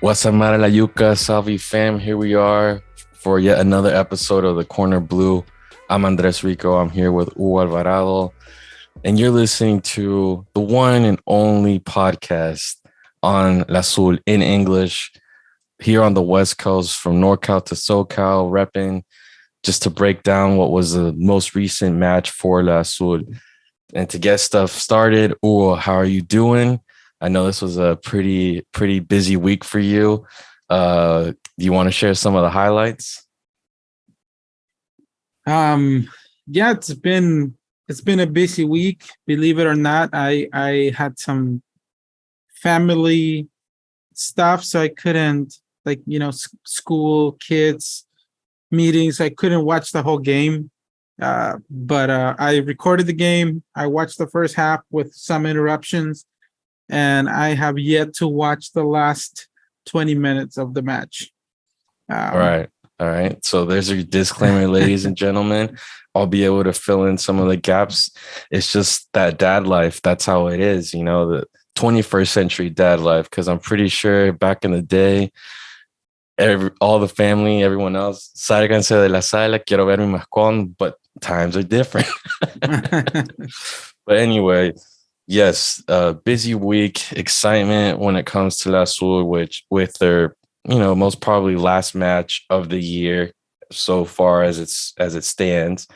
What's up, Mara La Yuca, Salvi fam? Here we are for yet another episode of the Corner Blue. I'm Andres Rico. I'm here with Hugo Alvarado, and you're listening to the one and only podcast on Azul in English here on the West Coast from NorCal to SoCal, repping just to break down what was the most recent match for La Azul. And to get stuff started, Hugo, how are you doing? I know this was a pretty busy week for you. Do you want to share some of the highlights? Yeah, it's been a busy week. Believe it or not, I had some family stuff, so I couldn't school, kids, meetings. I couldn't watch the whole game. But I recorded the game. I watched the first half with some interruptions, and I have yet to watch the last 20 minutes of the match. All right. All right. So there's your disclaimer, ladies and gentlemen. I'll be able to fill in some of the gaps. It's just that dad life. That's how it is, the 21st century dad life. Because I'm pretty sure back in the day, all the family, everyone else, sálganse de la sala, quiero ver mi mascón, but times are different. But anyway, yes, busy week, excitement when it comes to La Azul, which with their most probably last match of the year so far as it stands.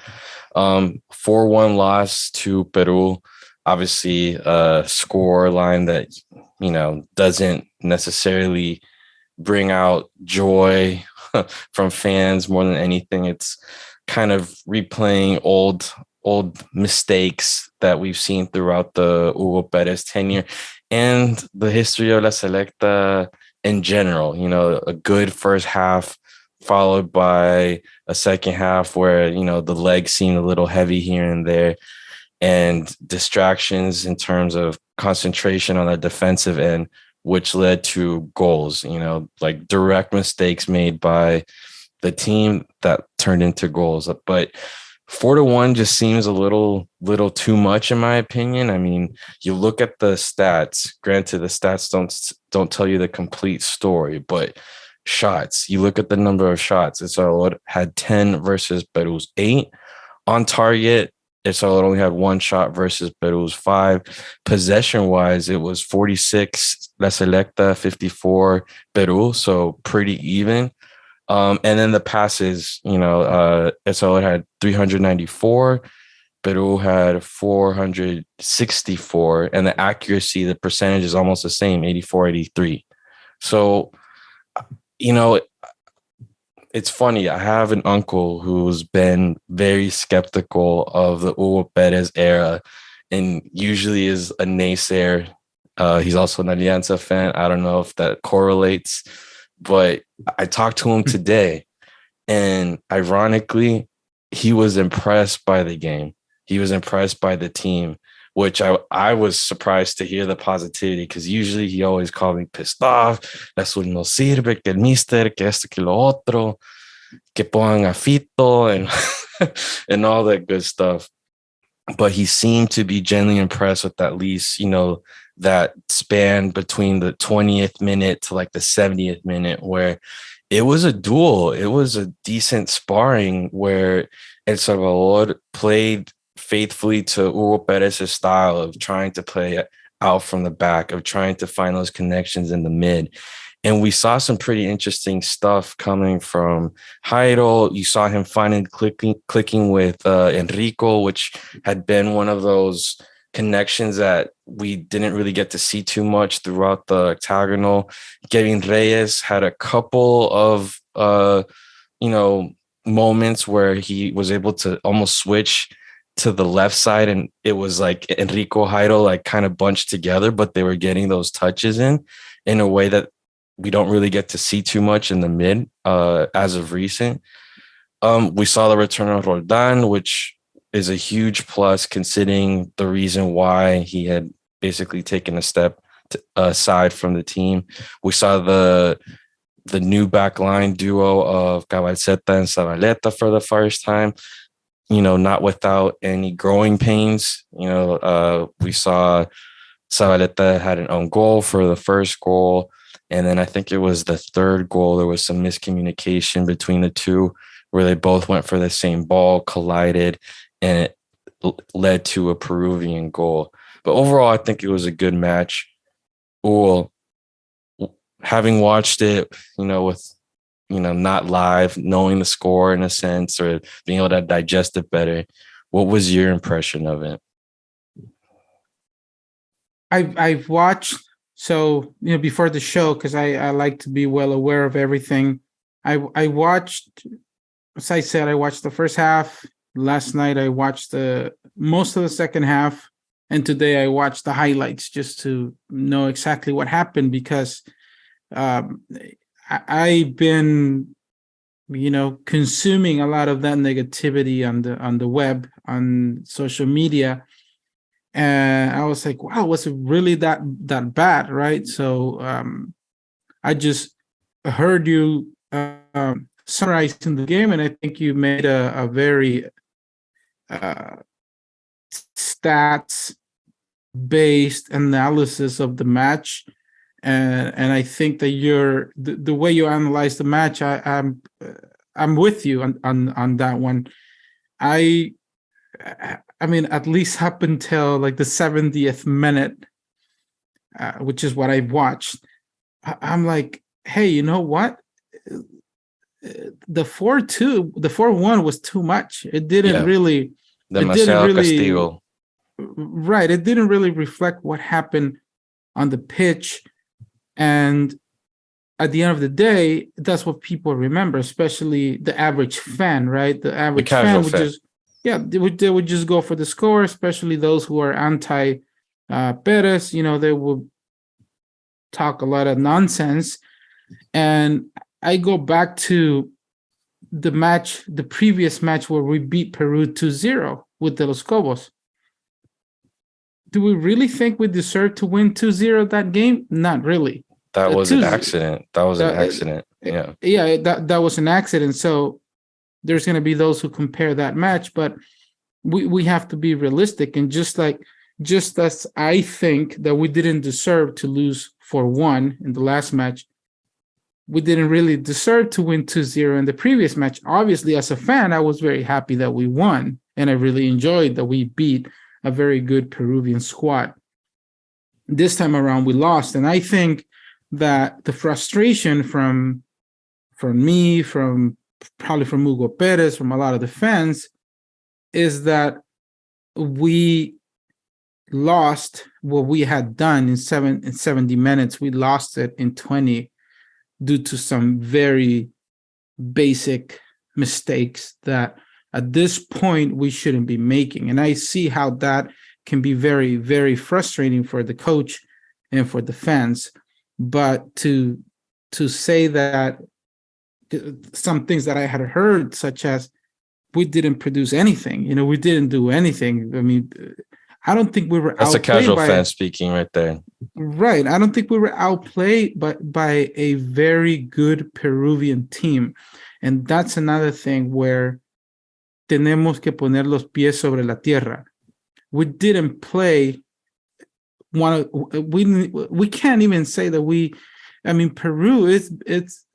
4-1 loss to Peru. Obviously, a score line that doesn't necessarily bring out joy from fans more than anything. It's kind of replaying old mistakes that we've seen throughout the Hugo Perez tenure and the history of La Selecta in general. A good first half followed by a second half where, the legs seemed a little heavy here and there, and distractions in terms of concentration on the defensive end, which led to goals, like direct mistakes made by the team that turned into goals. But 4-1 just seems a little too much, in my opinion. I mean, you look at the stats. Granted, the stats don't tell you the complete story, but shots. You look at the number of shots. El Salvador had 10 versus Peru's 8 on target. El Salvador only had 1 shot versus Peru's 5. Possession-wise, it was 46 La Selecta, 54 Peru, so pretty even. And then the passes, El Salvador had 394, Peru had 464, and the accuracy, the percentage is almost the same, 84, 83. So, it's funny. I have an uncle who's been very skeptical of the Hugo Perez era and usually is a naysayer. He's also an Alianza fan. I don't know if that correlates, but I talked to him today, and ironically, he was impressed by the game. He was impressed by the team, which I was surprised to hear the positivity, because usually he always called me pissed off. Azul no sirve, que el mister, que esto, que lo otro, que pongan a Fito, and, and all that good stuff. But he seemed to be genuinely impressed with at least, that span between the 20th minute to like the 70th minute, where it was a duel. It was a decent sparring where El Salvador played faithfully to Hugo Perez's style of trying to play out from the back, of trying to find those connections in the mid. And we saw some pretty interesting stuff coming from Jairo. You saw him finally clicking with Enrico, which had been one of those connections that we didn't really get to see too much throughout the octagonal. Kevin Reyes had a couple of, moments where he was able to almost switch to the left side, and it was like Enrico, Jairo, like kind of bunched together, but they were getting those touches in a way that we don't really get to see too much in the mid as of recent. We saw the return of Roldan, which is a huge plus considering the reason why he had basically taken a step aside from the team. We saw the new backline duo of Caballeta and Zabaleta for the first time, not without any growing pains. We saw Zabaleta had an own goal for the first goal. And then I think it was the third goal. There was some miscommunication between the two where they both went for the same ball, collided, and it led to a Peruvian goal. But overall, I think it was a good match. Well, having watched it, with, not live, knowing the score in a sense, or being able to digest it better, what was your impression of it? I've watched, so before the show, because I like to be well aware of everything. I watched, as I said, I watched the first half. Last night I watched the most of the second half, and today I watched the highlights just to know exactly what happened, because I've been consuming a lot of that negativity on the web, on social media, and I was like, wow, was it really that bad, right? So I just heard you summarizing the game, and I think you made a very stats based analysis of the match, and I think that the way you analyze the match, I'm with you on that one. I mean, at least up until like the 70th minute, which is what I've watched, I'm like, hey, you know what? The 4-2, the 4-1 was too much. It didn't Yeah, really, demasiado castigo. right. It didn't really reflect what happened on the pitch. And at the end of the day, that's what people remember, especially the average fan, right? The The average casual fan would fan. just, yeah, they would just go for the score, especially those who are anti Perez. They would talk a lot of nonsense. And I go back to the previous match where we beat Peru 2-0 with De Los Cobos. Do we really think we deserve to win 2-0 that game? Not really. That was an Two, accident. That was an accident. Yeah. yeah, that was an accident. So there's going to be those who compare that match, but we have to be realistic. And just as I think that we didn't deserve to lose 4-1 in the last match, we didn't really deserve to win 2-0 in the previous match. Obviously, as a fan, I was very happy that we won, and I really enjoyed that we beat a very good Peruvian squad. This time around, we lost, and I think that the frustration from me, probably from Hugo Perez, from a lot of the fans, is that we lost what we had done in 70 minutes. We lost it in 20 due to some very basic mistakes that at this point we shouldn't be making. And I see how that can be very, very frustrating for the coach and for the fans. But to say that some things that I had heard, such as we didn't produce anything, we didn't do anything. I mean, I don't think we were That's a outplayed casual by fan speaking right there. Right. I don't think we were outplayed by a very good Peruvian team. And that's another thing where tenemos que poner los pies sobre la tierra. We didn't play we can't even say that I mean, Peru is it's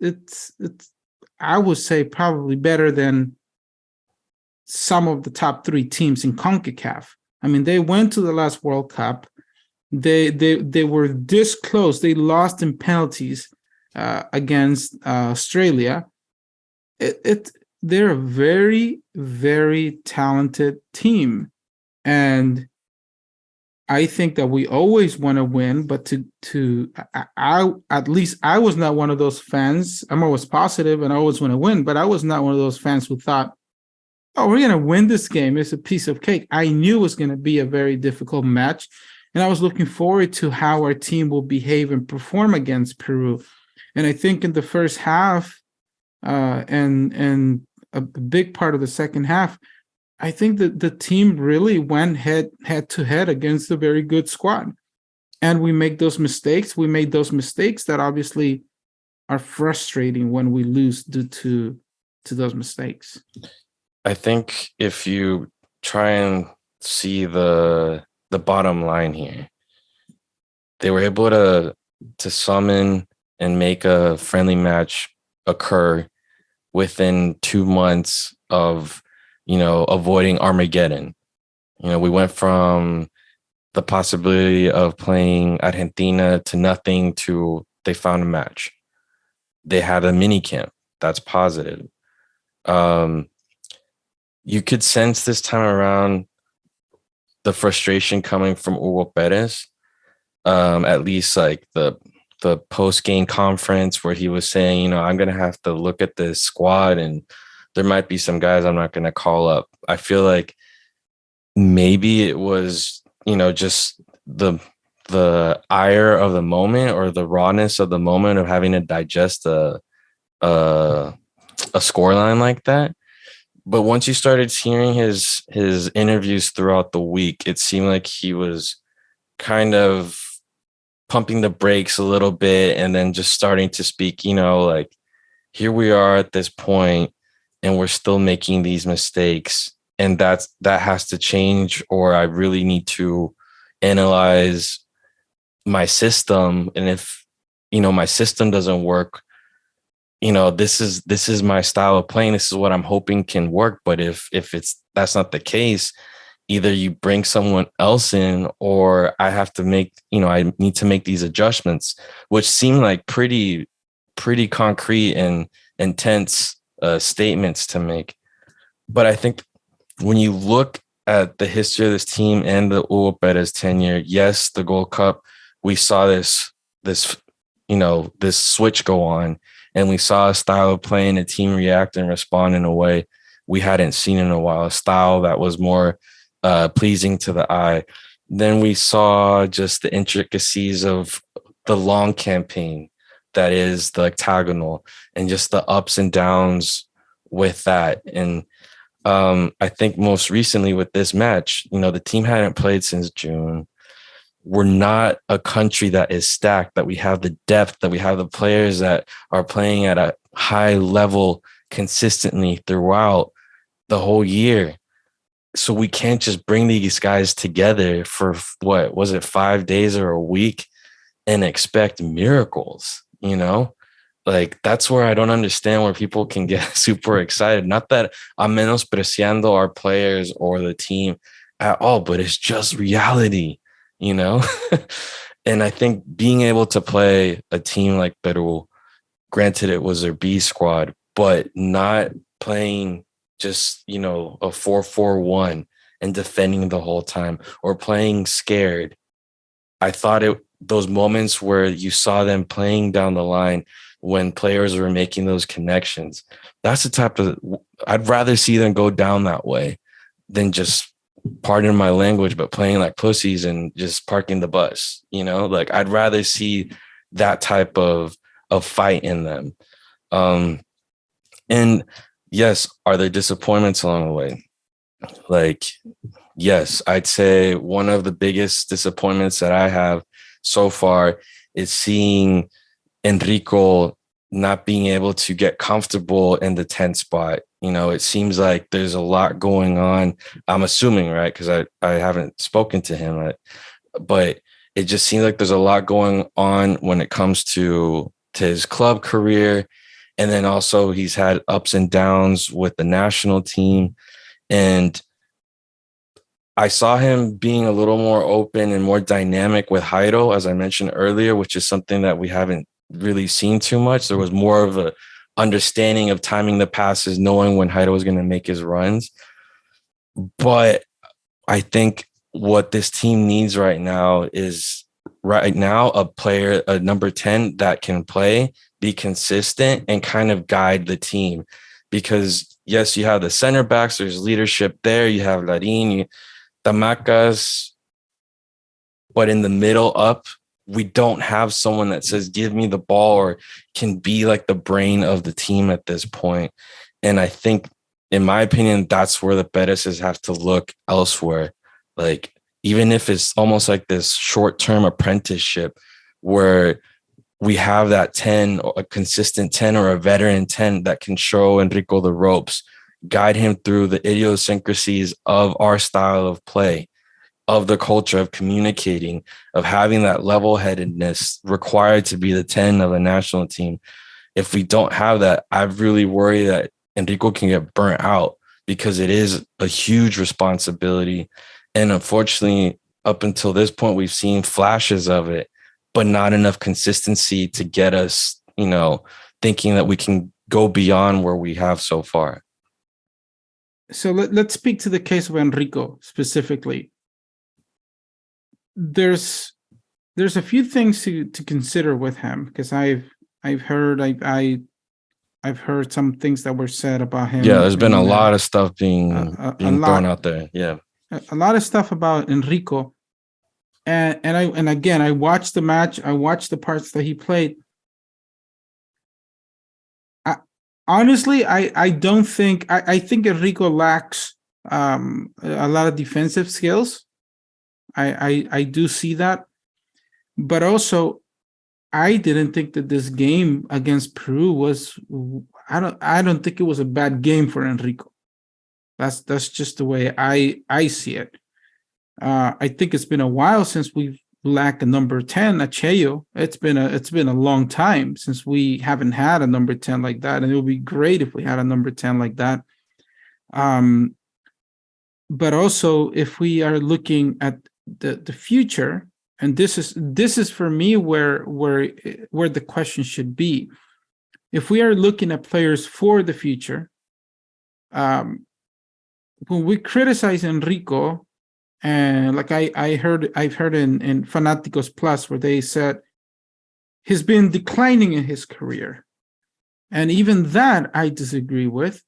I would say probably better than some of the top 3 teams in CONCACAF. I mean, they went to the last World Cup. They were this close. They lost in penalties against Australia. They're a very, very talented team, and I think that we always want to win. But I at least I was not one of those fans. I'm always positive and I always want to win, but I was not one of those fans who thought, "Oh, we're gonna win this game. It's a piece of cake." I knew it was going to be a very difficult match. And I was looking forward to how our team will behave and perform against Peru. And I think in the first half and a big part of the second half, I think that the team really went head to head against a very good squad. And we make those mistakes. We made those mistakes that obviously are frustrating when we lose due to those mistakes. I think if you try and see the bottom line here, they were able to summon and make a friendly match occur within 2 months of, avoiding Armageddon. We went from the possibility of playing Argentina to nothing to they found a match. They had a mini camp. That's positive. You could sense this time around the frustration coming from Hugo Perez. At least like the post game conference where he was saying, I'm gonna have to look at this squad and there might be some guys I'm not gonna call up. I feel like maybe it was, just the ire of the moment or the rawness of the moment of having to digest a scoreline like that. But once you started hearing his interviews throughout the week, it seemed like he was kind of pumping the brakes a little bit and then just starting to speak, like, here we are at this point and we're still making these mistakes, and that has to change, or I really need to analyze my system. And if, my system doesn't work, this is my style of playing. This is what I'm hoping can work. But if that's not the case, either you bring someone else in or I have to make, I need to make these adjustments, which seem like pretty concrete and intense statements to make. But I think when you look at the history of this team and the Hugo Perez tenure, yes, the Gold Cup, we saw this switch go on, and we saw a style of playing, a team react and respond in a way we hadn't seen in a while, a style that was more pleasing to the eye. Then we saw just the intricacies of the long campaign that is the octagonal and just the ups and downs with that. And I think most recently with this match, the team hadn't played since June. We're not a country that is stacked, that we have the depth, that we have the players that are playing at a high level consistently throughout the whole year. So we can't just bring these guys together for 5 days or a week and expect miracles, Like, that's where I don't understand where people can get super excited. Not that I'm menospreciando our players or the team at all, but it's just reality, And I think being able to play a team like Peru, granted it was their B squad, but not playing just, a 4-4-1 and defending the whole time or playing scared. I thought those moments where you saw them playing down the line when players were making those connections, that's the type of, I'd rather see them go down that way than just, pardon my language, but playing like pussies and just parking the bus, like I'd rather see that type of fight in them. And yes, are there disappointments along the way? Like, yes, I'd say one of the biggest disappointments that I have so far is seeing Enrico not being able to get comfortable in the 10 spot. It seems like there's a lot going on. I'm assuming, right? Because I haven't spoken to him, but it just seems like there's a lot going on when it comes to his club career. And then also he's had ups and downs with the national team. And I saw him being a little more open and more dynamic with Jairo, as I mentioned earlier, which is something that we haven't really seen too much. There was more of a understanding of timing the passes, knowing when Jairo was going to make his runs. But I think what this team needs right now is a player, a number 10 that can play, be consistent, and kind of guide the team. Because yes, you have the center backs, there's leadership there. You have Larin, Tamacas, but in the middle up, we don't have someone that says, give me the ball, or can be like the brain of the team at this point. And I think, in my opinion, that's where the Perez's have to look elsewhere. Like, even if it's almost like this short-term apprenticeship where we have that 10, or a consistent 10 or a veteran 10 that can show Enrico the ropes, guide him through the idiosyncrasies of our style of play, of the culture of communicating, of having that level-headedness required to be the 10 of a national team. If we don't have that, I really worry that Enrico can get burnt out because it is a huge responsibility. And unfortunately, up until this point, we've seen flashes of it, but not enough consistency to get us, thinking that we can go beyond where we have so far. So let's speak to the case of Enrico specifically. There's a few things to consider with him, because I've heard some things that were said about him. Yeah, there's been a lot of stuff being thrown out there. Yeah, a lot of stuff about Enrico, and again, I watched the match. I watched the parts that he played. Honestly, I don't think I think Enrico lacks a lot of defensive skills. I do see that, but also I didn't think that this game against Peru was. I don't think it was a bad game for Enrico. That's just the way I see it. I think it's been a while since we've lacked a number 10, a Cheo. It's been a long time since we haven't had a number 10 like that, and it would be great if we had a number 10 like that. But also, if we are looking at the future, and this is for me where the question should be. If we are looking at players for the future, when we criticize Enrico, and like I've heard in Fanáticos Plus where they said he's been declining in his career, and even that I disagree with,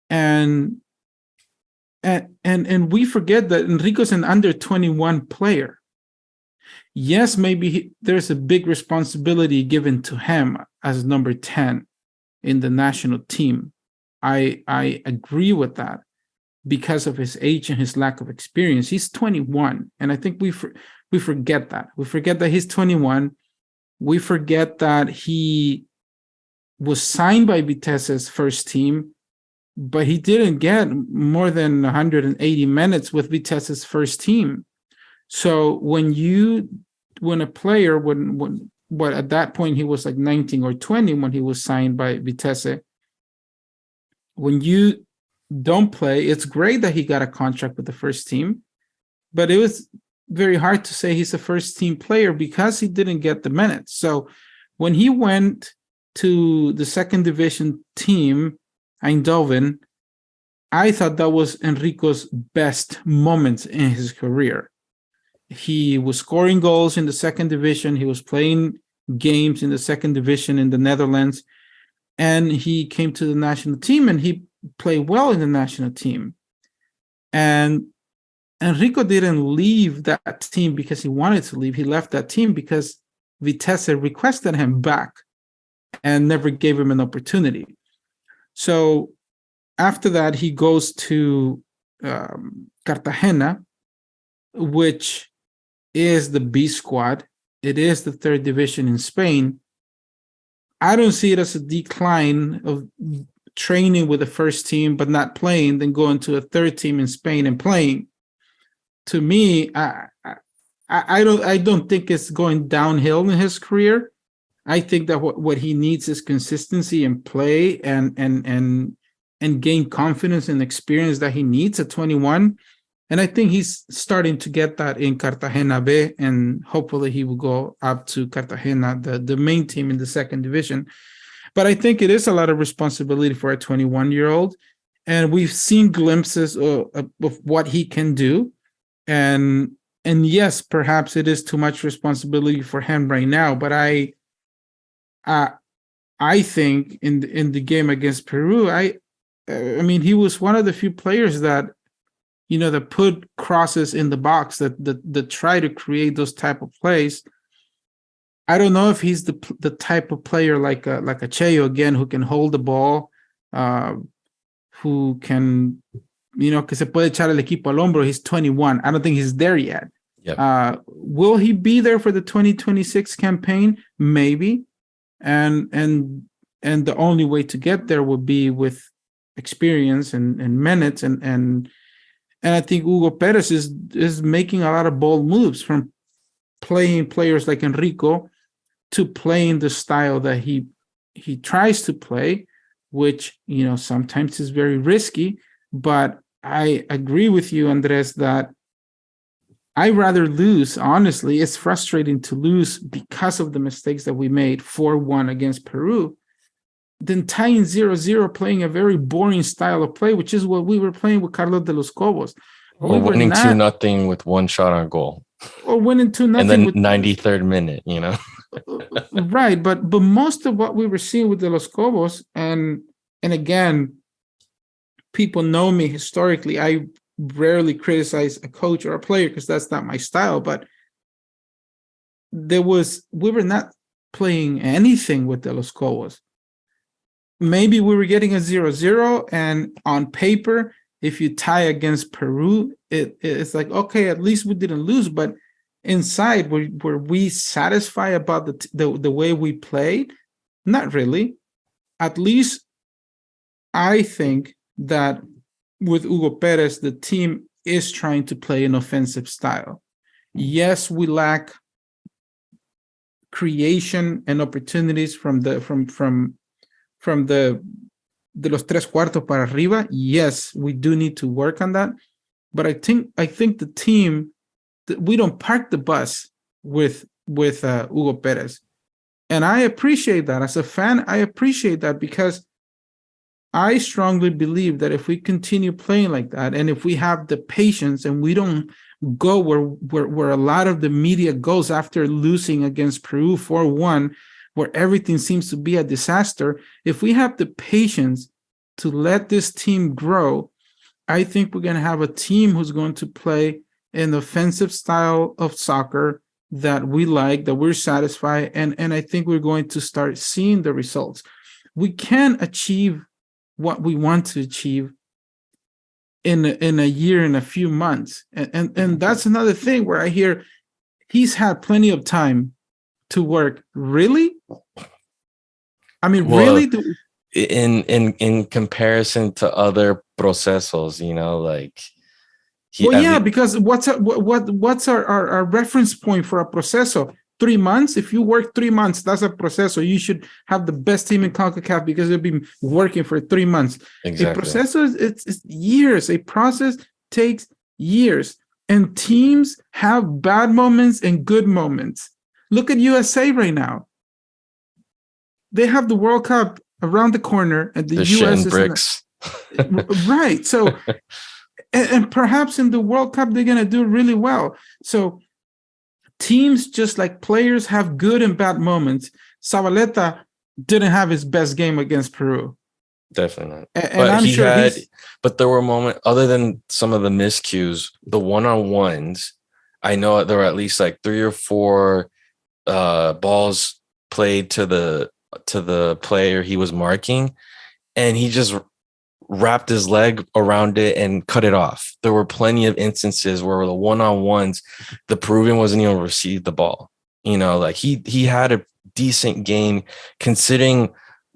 and we forget that Enrico's an under 21 player. Yes, maybe there's a big responsibility given to him as number 10 in the national team. I agree with that because of his age and his lack of experience. He's 21, and I think we forget that. We forget that he's 21. We forget that he was signed by Vitesse's first team, but he didn't get more than 180 minutes with Vitesse's first team. So when a player, what at that point he was like 19 or 20 when he was signed by Vitesse, when you don't play, it's great that he got a contract with the first team, but it was very hard to say he's a first team player because he didn't get the minutes. So when he went to the second division team, Eindhoven, I thought that was Enrico's best moments in his career. He was scoring goals in the second division. He was playing games in the second division in the Netherlands, and he came to the national team and he played well in the national team. And Enrico didn't leave that team because he wanted to leave. He left that team because Vitesse requested him back and never gave him an opportunity. So after that, he goes to Cartagena, which is the B squad. It is the third division in Spain. I don't see it as a decline of training with the first team but not playing, then going to a third team in Spain and playing. To me, I don't think it's going downhill in his career. I think that what he needs is consistency and play and gain confidence and experience that he needs at 21. And I think he's starting to get that in Cartagena B, and hopefully he will go up to Cartagena, the main team in the second division. But I think it is a lot of responsibility for a 21-year-old, and we've seen glimpses of what he can do. And yes, perhaps it is too much responsibility for him right now. But I think in the game against Peru, I mean, he was one of the few players that that put crosses in the box, that try to create those type of plays. I don't know if he's the type of player like a Cheo again, who can hold the ball, who can, que se puede echar el equipo al hombro. He's 21. I don't think he's there yet. Yep. Will he be there for the 2026 campaign? Maybe. And the only way to get there would be with experience and minutes and And I think Hugo Perez is making a lot of bold moves, from playing players like Enrico to playing the style that he tries to play, which, sometimes is very risky. But I agree with you, Andres, that I rather lose. Honestly, it's frustrating to lose because of the mistakes that we made 4-1 against Peru, than tying 0-0, playing a very boring style of play, which is what we were playing with Carlos de los Cobos. Or We were winning not, 2-0 with one shot on goal. or winning 2-0 And then with 93rd minute, right. But most of what we were seeing with de los Cobos, and again, people know me historically. I rarely criticize a coach or a player because that's not my style. But we were not playing anything with de los Cobos. Maybe we were getting a 0-0, and on paper, if you tie against Peru, it's like, okay, at least we didn't lose. But inside, were we satisfied about the way we played? Not really. At least I think that with Hugo Perez, the team is trying to play an offensive style. Yes, we lack creation and opportunities from the de los tres cuartos para arriba. Yes, we do need to work on that. But I think the team, we don't park the bus with Hugo Perez. And I appreciate that. As a fan, I appreciate that, because I strongly believe that if we continue playing like that, and if we have the patience and we don't go where a lot of the media goes after losing against Peru 4-1, where everything seems to be a disaster, if we have the patience to let this team grow, I think we're going to have a team who's going to play an offensive style of soccer that we like, that we're satisfied, and I think we're going to start seeing the results. We can achieve what we want to achieve in a year, in a few months, and that's another thing where I hear he's had plenty of time to work. Really? I mean, well, really? in comparison to other procesos, like because what's our reference point for a proceso? 3 months. If you work 3 months, that's a proceso. You should have the best team in CONCACAF because they've been working for 3 months. Exactly. A proceso it's years. A process takes years, and teams have bad moments and good moments. Look at USA right now. They have the World Cup around the corner, and the US is bricks. Right. So, and perhaps in the World Cup they're gonna do really well. So, teams, just like players, have good and bad moments. Zabaleta didn't have his best game against Peru. Definitely not. And but I'm sure but there were moments, other than some of the miscues, the one-on-ones, I know there were at least like 3 or 4 balls played to the player he was marking, and he just wrapped his leg around it and cut it off. There were plenty of instances where the one-on-ones, the Peruvian wasn't even receive the ball. Like he had a decent game considering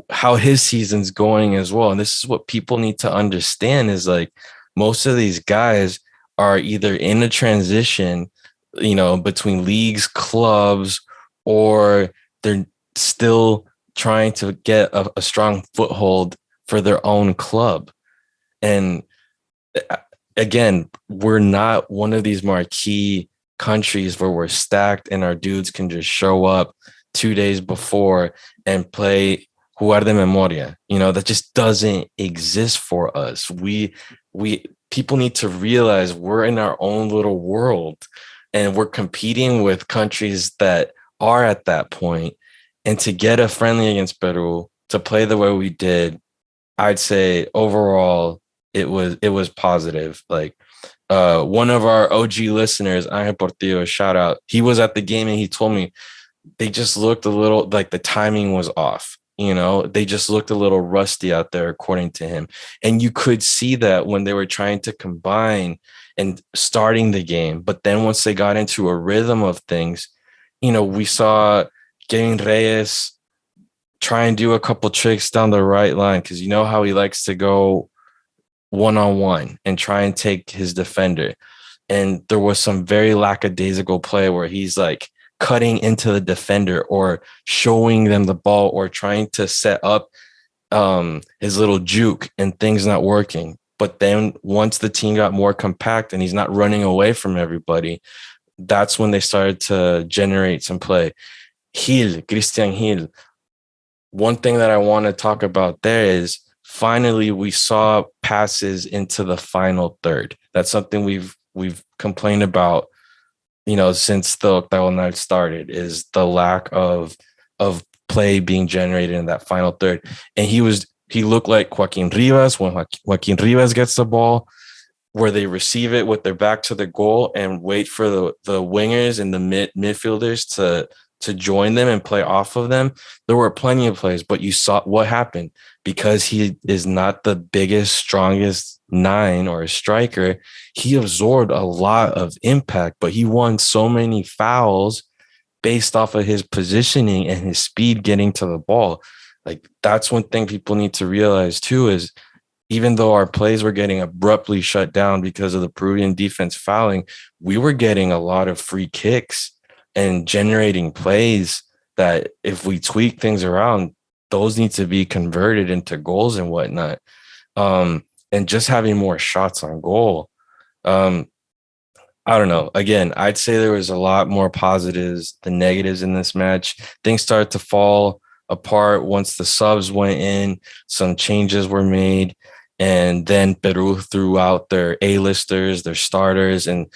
how his season's going as well. And this is what people need to understand, is like most of these guys are either in a transition, between leagues, clubs, or they're still trying to get a strong foothold for their own club. And again, we're not one of these marquee countries where we're stacked and our dudes can just show up 2 days before and play jugar de memoria. That just doesn't exist for us. People need to realize we're in our own little world, and we're competing with countries that are at that point. And to get a friendly against Peru, to play the way we did, I'd say overall it was positive. Like one of our OG listeners, Angel Portillo, shout out, he was at the game and he told me they just looked a little like the timing was off. They just looked a little rusty out there, according to him. And you could see that when they were trying to combine and starting the game. But then once they got into a rhythm of things, we saw Kevin Reyes try and do a couple tricks down the right line, because how he likes to go one-on-one and try and take his defender. And there was some very lackadaisical play where he's like cutting into the defender or showing them the ball or trying to set up his little juke and things not working. But then once the team got more compact and he's not running away from everybody, that's when they started to generate some play. Christian Gil. One thing that I want to talk about there is finally we saw passes into the final third. That's something we've complained about, since the octagonal started, is the lack of play being generated in that final third. And he looked like Joaquin Rivas when Joaquin Rivas gets the ball, where they receive it with their back to the goal and wait for the wingers and the midfielders to join them and play off of them. There were plenty of plays, but you saw what happened because he is not the biggest, strongest 9 or a striker. He absorbed a lot of impact, but he won so many fouls based off of his positioning and his speed getting to the ball. Like, that's one thing people need to realize too, is even though our plays were getting abruptly shut down because of the Peruvian defense fouling, we were getting a lot of free kicks and generating plays that if we tweak things around, those need to be converted into goals and whatnot. And just having more shots on goal. I don't know. Again, I'd say there was a lot more positives than negatives in this match. Things started to fall apart once the subs went in, some changes were made, and then Peru threw out their A-listers, their starters, and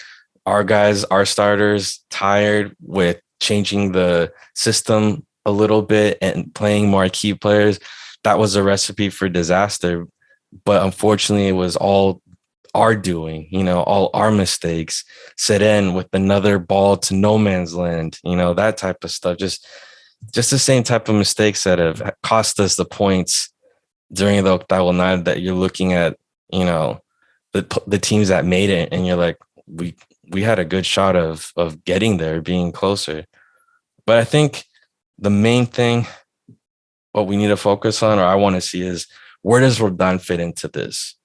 our starters, tired with changing the system a little bit and playing marquee players. That was a recipe for disaster. But unfortunately, it was all our doing, all our mistakes set in with another ball to no man's land, that type of stuff. Just the same type of mistakes that have cost us the points during the octagonal that you're looking at, the teams that made it, and you're like, we had a good shot of getting there, being closer. But I think the main thing, what we need to focus on, or I want to see, is where does Roldan fit into this?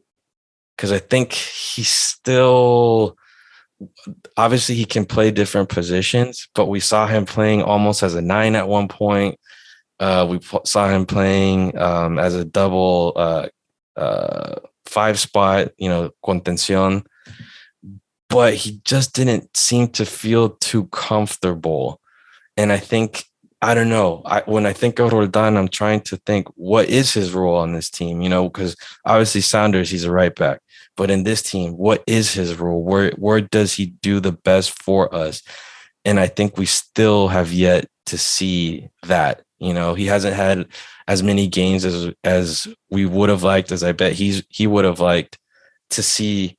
Because I think he's still, obviously he can play different positions, but we saw him playing almost as a 9 at one point. We saw him playing as a double 5 spot, contención. But he just didn't seem to feel too comfortable. And I don't know. When I think of Roldan, I'm trying to think, what is his role on this team? Because obviously Sounders, he's a right back. But in this team, what is his role? Where does he do the best for us? And I think we still have yet to see that. He hasn't had as many games as we would have liked, as I bet he would have liked to see.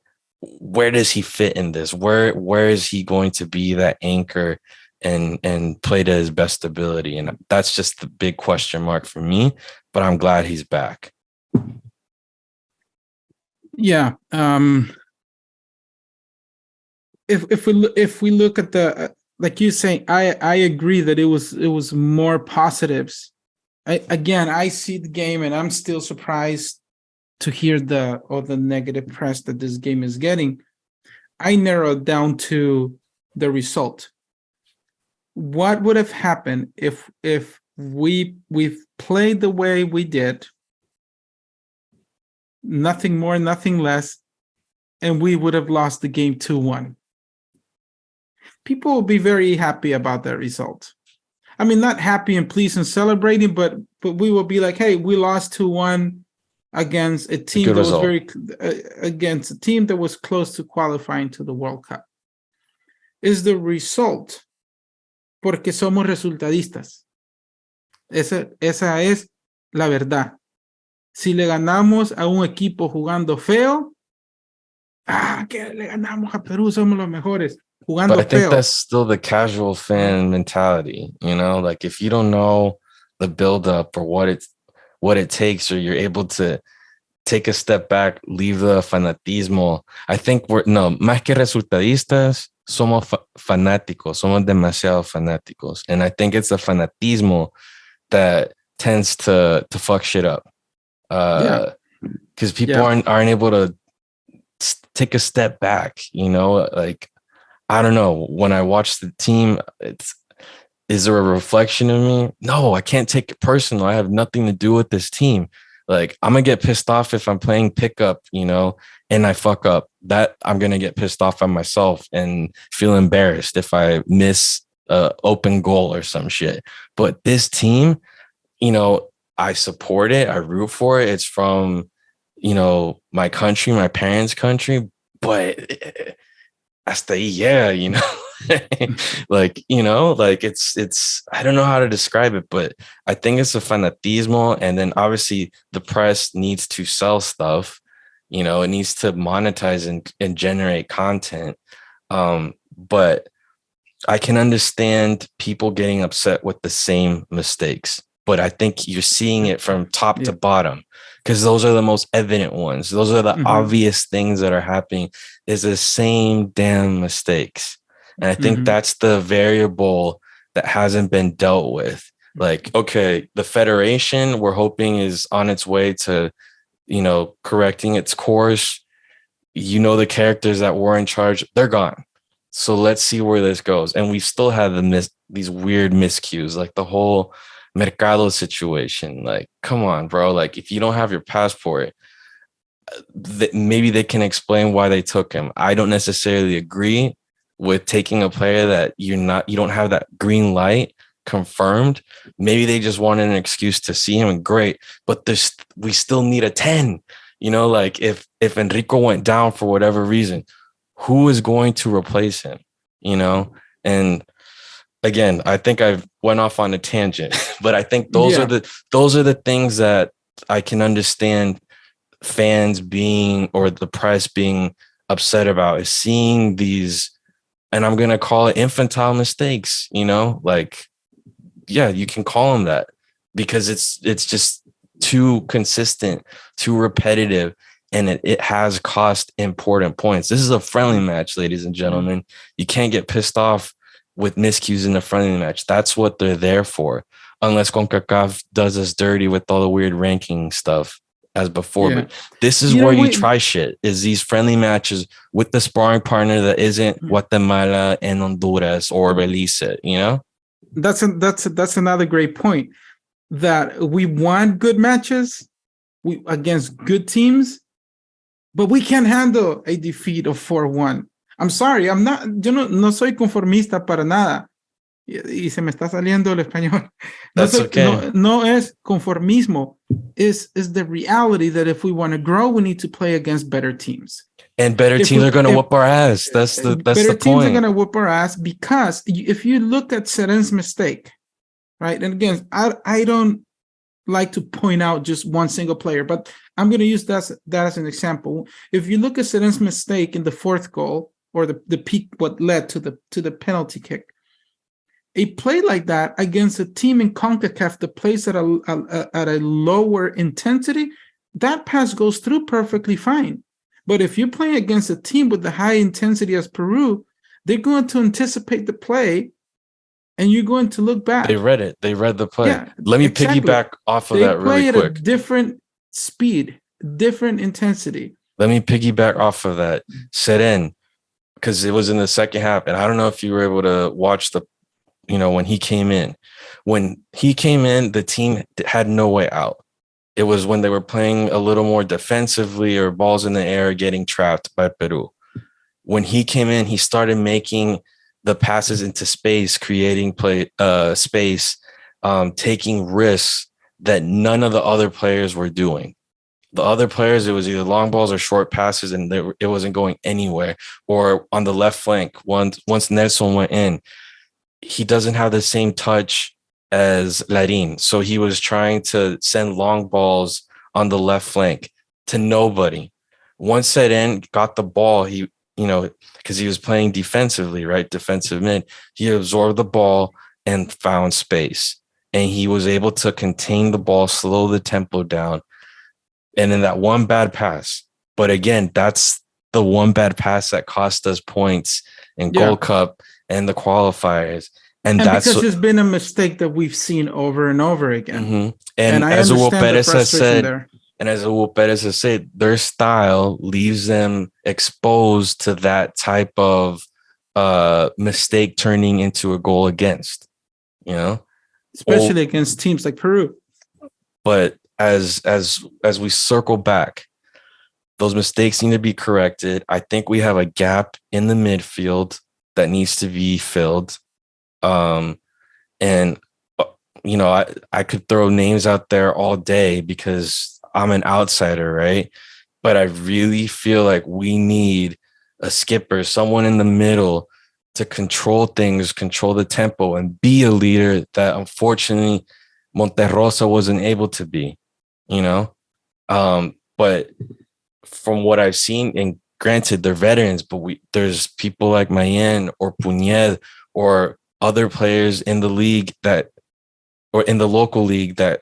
Where does he fit in this? Where is he going to be that anchor and play to his best ability? And that's just the big question mark for me, but I'm glad he's back. Yeah. If we look at the, like you saying, I agree that it was more positives. I see the game and I'm still surprised to hear the negative press that this game is getting. I narrowed down to the result. What would have happened if we've played the way we did, nothing more, nothing less, and we would have lost the game 2-1? People will be very happy about that result. I mean, not happy and pleased and celebrating, but we will be like, hey, we lost 2-1 against a team that was against a team that was close to qualifying to the World Cup. Is the result porque somos resultadistas. Esa es la verdad. Si le ganamos a un equipo jugando feo, que le ganamos a Perú, somos los mejores. Jugando but I think feo. that's still the casual fan mentality, like if you don't know the buildup or what it takes, or you're able to take a step back, leave the fanatismo. I think más que resultadistas, somos fanáticos, somos demasiado fanáticos. And I think it's the fanatismo that tends to fuck shit up. Because people aren't able to take a step back, like, I don't know. When I watch the team, is there a reflection of me? No, I can't take it personal. I have nothing to do with this team. Like, I'm gonna get pissed off if I'm playing pickup, and I fuck up. That I'm gonna get pissed off at myself and feel embarrassed if I miss a open goal or some shit. But this team, I support it. I root for it. It's from, my country, my parents' country, but hasta ahí, yeah, like it's I don't know how to describe it, but I think it's a fanatismo. And then obviously the press needs to sell stuff, it needs to monetize and generate content. But I can understand people getting upset with the same mistakes, but I think you're seeing it from top to bottom, because those are the most evident ones. Those are the obvious things that are happening, is the same damn mistakes. And I think that's the variable that hasn't been dealt with. Like, okay, the federation, we're hoping, is on its way to, correcting its course. The characters that were in charge, they're gone. So let's see where this goes. And we still have these weird miscues, like the whole Mercado situation. Like, come on, bro. Like, if you don't have your passport, maybe they can explain why they took him. I don't necessarily agree with taking a player that you don't have that green light confirmed. Maybe they just wanted an excuse to see him, and great. But we still need a 10. Like, if Enrico went down for whatever reason, who is going to replace him? And again, I think I've went off on a tangent, but I think those are the things that I can understand fans being, or the press being, upset about, is seeing these, and I'm going to call it infantile mistakes, like, yeah, you can call them that, because it's just too consistent, too repetitive. And it has cost important points. This is a friendly match, ladies and gentlemen. You can't get pissed off with miscues in a friendly match. That's what they're there for. Unless CONCACAF does us dirty with all the weird ranking stuff as before. Yeah. But this is where you try shit, is these friendly matches with the sparring partner that isn't Guatemala and Honduras or Belize, That's another great point, that we want good matches against good teams, but we can't handle a defeat of 4-1. I'm sorry, yo no soy conformista para nada. Y se me está saliendo el español. No es conformismo. Is the reality that if we want to grow, we need to play against better teams. And better teams are going to whoop our ass. That's the point. Better teams are going to whoop our ass, because if you look at Seren's mistake, right? And again, I don't like to point out just one single player, but I'm going to use that as an example. If you look at Seren's mistake in the fourth goal, or the peak, what led to the penalty kick, a play like that against a team in CONCACAF that plays at a lower intensity, that pass goes through perfectly fine. But if you're playing against a team with the high intensity as Peru, they're going to anticipate the play, and you're going to look back. They read it. They read the play. Yeah, let me piggyback off of that really quick. They play at a different speed, different intensity. Let me piggyback off of that. Seren, because it was in the second half, and I don't know if you were able to watch when he came in. When he came in, the team had no way out. It was when they were playing a little more defensively, or balls in the air getting trapped by Peru. When he came in, he started making the passes into space, creating space, taking risks that none of the other players were doing. The other players, it was either long balls or short passes, and it wasn't going anywhere. Or on the left flank, once Nelson went in, he doesn't have the same touch as Larin. So he was trying to send long balls on the left flank to nobody. Once Seren got the ball, he, because he was playing defensively, right? Defensive mid. He absorbed the ball and found space. And he was able to contain the ball, slow the tempo down. And then that one bad pass. But again, that's the one bad pass that cost us points in Gold Cup and the qualifiers. And that's because it's been a mistake that we've seen over and over again. And as Hugo Perez has said, And as Hugo Perez has said, their style leaves them exposed to that type of mistake turning into a goal against, you know? Oh, especially against teams like Peru. but as we circle back, those mistakes need to be corrected. I think we have a gap in the midfield that needs to be filled. Um, and I could throw names out there all day because I'm an outsider, right? But I really feel like we need a skipper, someone in the middle to control things, control the tempo, and be a leader that unfortunately Monterrosa wasn't able to be, you know? But from what I've seen, and granted, they're veterans, but there's people like Mayen or Puned or other players in the league that, or in the local league, that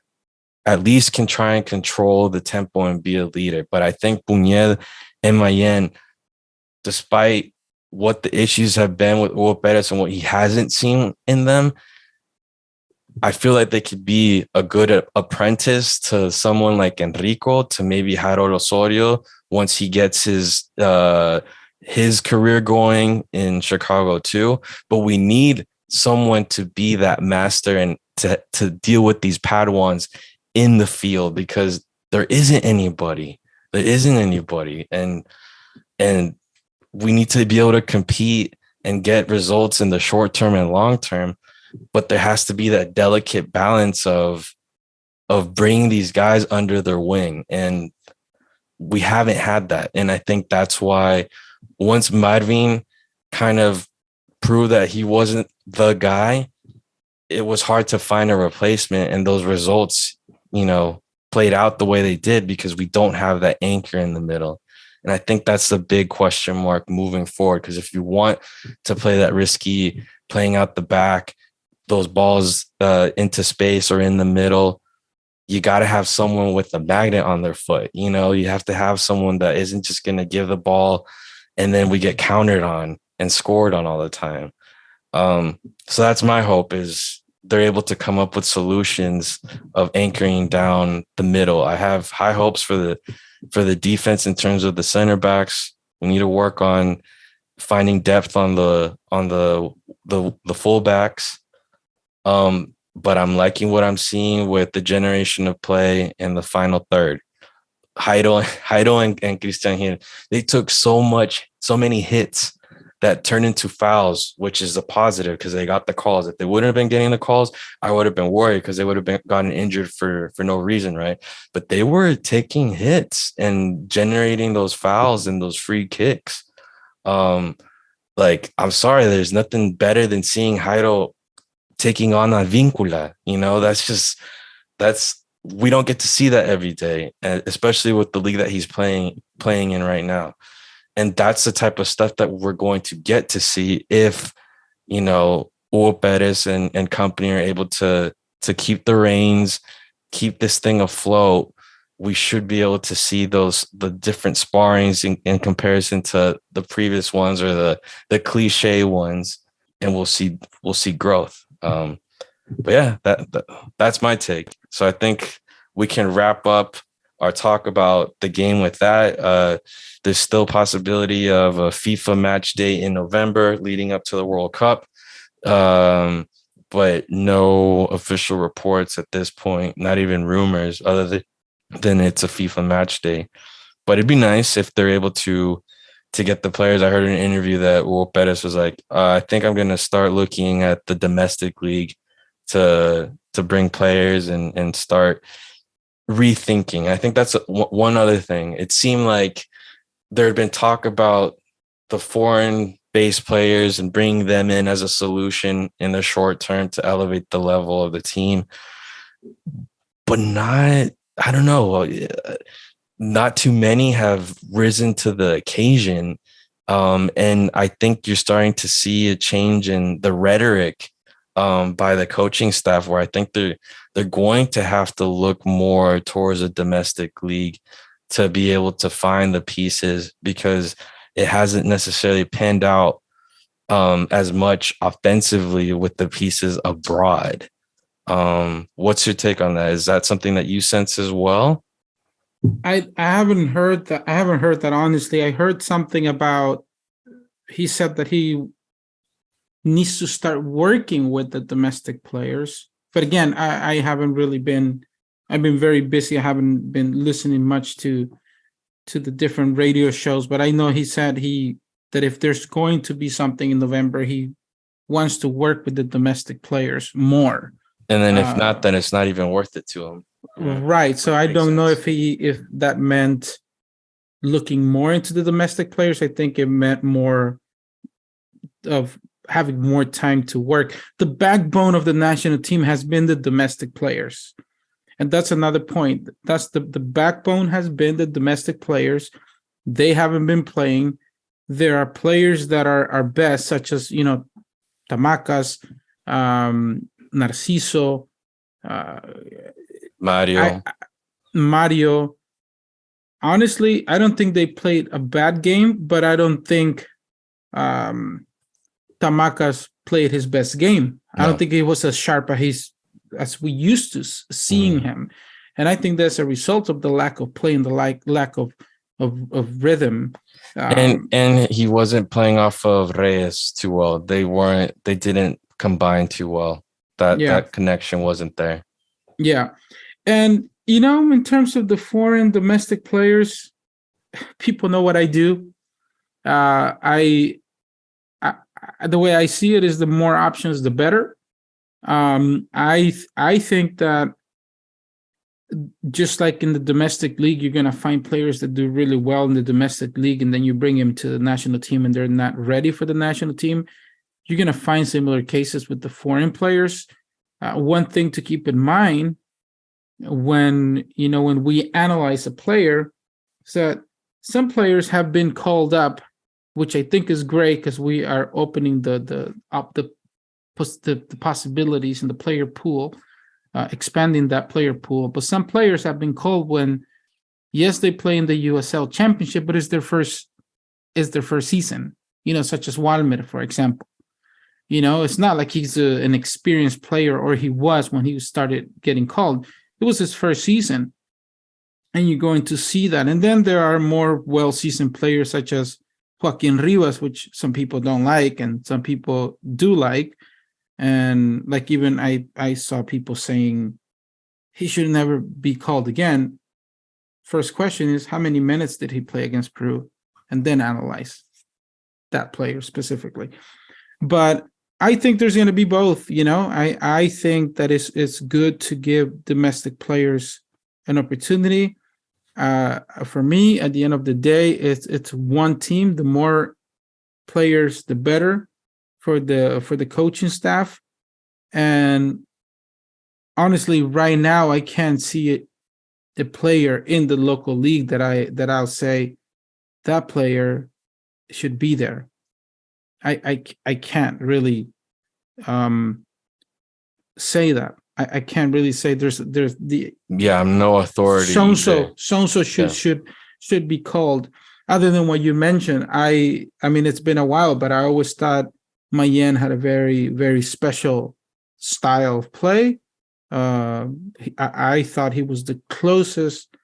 at least can try and control the tempo and be a leader. But I think Puned and Mayen, despite what the issues have been with Hugo Perez and what he hasn't seen in them, I feel like they could be a good apprentice to someone like Enrico, to maybe Harold Osorio once he gets his career going in Chicago too. But we need someone to be that master and to deal with these Padawans in the field, because there isn't anybody. There isn't anybody. And we need to be able to compete and get results in the short term and long term, but there has to be that delicate balance of bringing these guys under their wing, and we haven't had that. And I think that's why once Marvin kind of proved that he wasn't the guy, it was hard to find a replacement, and those results, played out the way they did because we don't have that anchor in the middle. And I think that's the big question mark moving forward, because if you want to play that risky, playing out the back, those balls into space or in the middle, you got to have someone with a magnet on their foot. You have to have someone that isn't just going to give the ball and then we get countered on and scored on all the time. So that's my hope, is they're able to come up with solutions of anchoring down the middle. I have high hopes for the defense in terms of the center backs. We need to work on finding depth on the fullbacks. But I'm liking what I'm seeing with the generation of play in the final third. Heido and Christian here, they took so many hits that turned into fouls, which is a positive because they got the calls. If they wouldn't have been getting the calls, I would have been worried because they would have gotten injured for no reason, right? But they were taking hits and generating those fouls and those free kicks. I'm sorry, there's nothing better than seeing Jairo taking on a vincula. We don't get to see that every day, especially with the league that he's playing in right now. And that's the type of stuff that we're going to get to see if, Hugo Perez and company are able to keep the reins, keep this thing afloat. We should be able to see the different sparrings in comparison to the previous ones or the cliche ones, and we'll see growth. But yeah, that's my take. So I think we can wrap up our talk about the game with that. There's still possibility of a FIFA match day in November leading up to the World Cup. But no official reports at this point, not even rumors, other than it's a FIFA match day. But it'd be nice if they're able to get the players. I heard in an interview that Hugo Perez was like, I think I'm going to start looking at the domestic league to bring players and start rethinking. I think that's one other thing. It seemed like there had been talk about the foreign-based players and bringing them in as a solution in the short term to elevate the level of the team, but not too many have risen to the occasion. And I think you're starting to see a change in the rhetoric by the coaching staff, where I think they're going to have to look more towards a domestic league to be able to find the pieces, because it hasn't necessarily panned out as much offensively with the pieces abroad. What's your take on that? Is that something that you sense as well? I haven't heard that. I haven't heard that honestly. I heard something about he said that he needs to start working with the domestic players. But again, I haven't really been. I've been very busy. I haven't been listening much to the different radio shows. But I know he said that if there's going to be something in November, he wants to work with the domestic players more. And then if not, then it's not even worth it to him. Right. So I don't know if that meant looking more into the domestic players. I think it meant more of having more time to work. The backbone of the national team has been the domestic players. And that's another point. That's the backbone has been the domestic players. They haven't been playing. There are players that are best, such as, Tamacas, Narciso, Mario. Honestly, I don't think they played a bad game, but I don't think Tamacas played his best game. No. I don't think he was as sharp as we used to seeing him. And I think that's a result of the lack of play and the lack of rhythm. And he wasn't playing off of Reyes too well. They didn't combine too well. That connection wasn't there. Yeah. And in terms of the foreign domestic players, people know what I do. The way I see it is the more options, the better. I think that just like in the domestic league, you're going to find players that do really well in the domestic league, and then you bring them to the national team and they're not ready for the national team. You're going to find similar cases with the foreign players. One thing to keep in mind when we analyze a player is that some players have been called up, which I think is great because we are opening the possibilities in the player pool, expanding that player pool. But some players have been called when, yes, they play in the USL Championship, but it's their first season. Such as Walmer, for example. It's not like he's an experienced player, or he was when he started getting called. It was his first season, and you're going to see that. And then there are more well-seasoned players such as Joaquin Rivas, which some people don't like and some people do like. And like even I saw people saying he should never be called again. First question is, how many minutes did he play against Peru? And then analyze that player specifically. But I think there's going to be both. I think that it's good to give domestic players an opportunity. For me, at the end of the day, it's one team. The more players, the better for the coaching staff. And honestly, right now, I can't see a player in the local league that I'll say that player should be there. I can't really say that. I can't really say there's the I'm no authority. So should be called. Other than what you mentioned, I mean it's been a while, but I always thought Mayen had a very, very special style of play. I thought he was the closest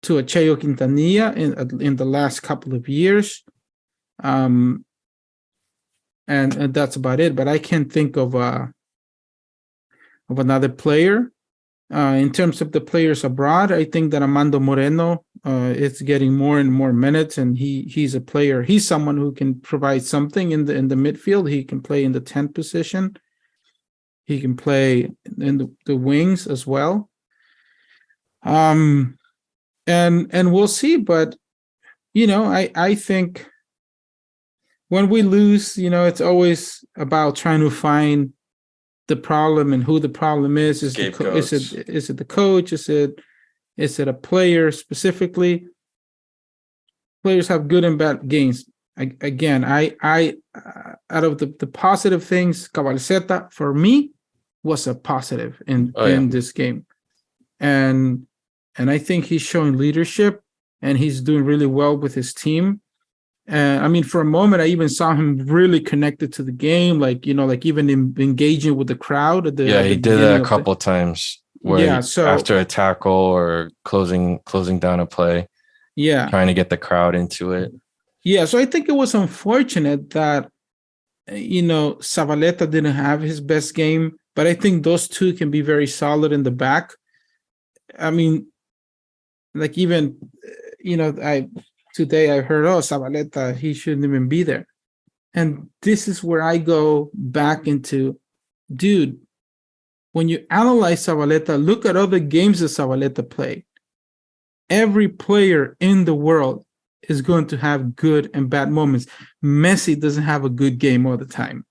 to a Cheo Quintanilla in the last couple of years. And that's about it. But I can't think of another player. In terms of the players abroad, I think that Armando Moreno is getting more and more minutes, and he's a player. He's someone who can provide something in the midfield. He can play in the 10th position. He can play in the wings as well. And we'll see. But I think when we lose, it's always about trying to find the problem and who the problem is. Is it the coach? Is it a player specifically? Players have good and bad games. Again, I out of the positive things, Cabalceta for me was a positive in this game, and I think he's showing leadership and he's doing really well with his team. I mean, for a moment, I even saw him really connected to the game, like even engaging with the crowd. He did that a couple times. where Yeah. So after a tackle or closing down a play, yeah. trying to get the crowd into it. Yeah. So I think it was unfortunate that Zabaleta didn't have his best game, but I think those two can be very solid in the back. I mean, like even I today I heard, oh, Zabaleta, he shouldn't even be there. And this is where I go back into, dude, when you analyze Zabaleta, look at other games that Zabaleta played. Every player in the world is going to have good and bad moments. Messi doesn't have a good game all the time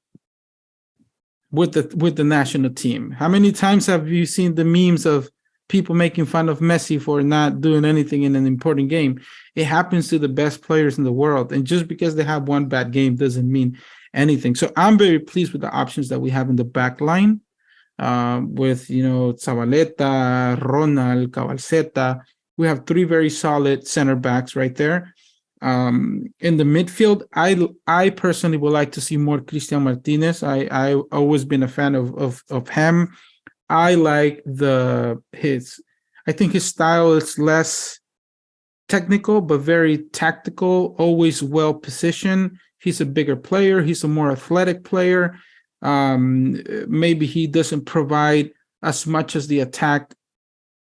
with the national team. How many times have you seen the memes of people making fun of Messi for not doing anything in an important game? It happens to the best players in the world, and just because they have one bad game doesn't mean anything. So I'm very pleased with the options that we have in the back line, with Zabaleta, Ronald, Cabalceta. We have three very solid center backs right there. In the midfield, I personally would like to see more Cristian Martinez. I always been a fan of him. I like I think his style is less technical but very tactical, always well positioned. He's a bigger player, he's a more athletic player. Maybe he doesn't provide as much as the attack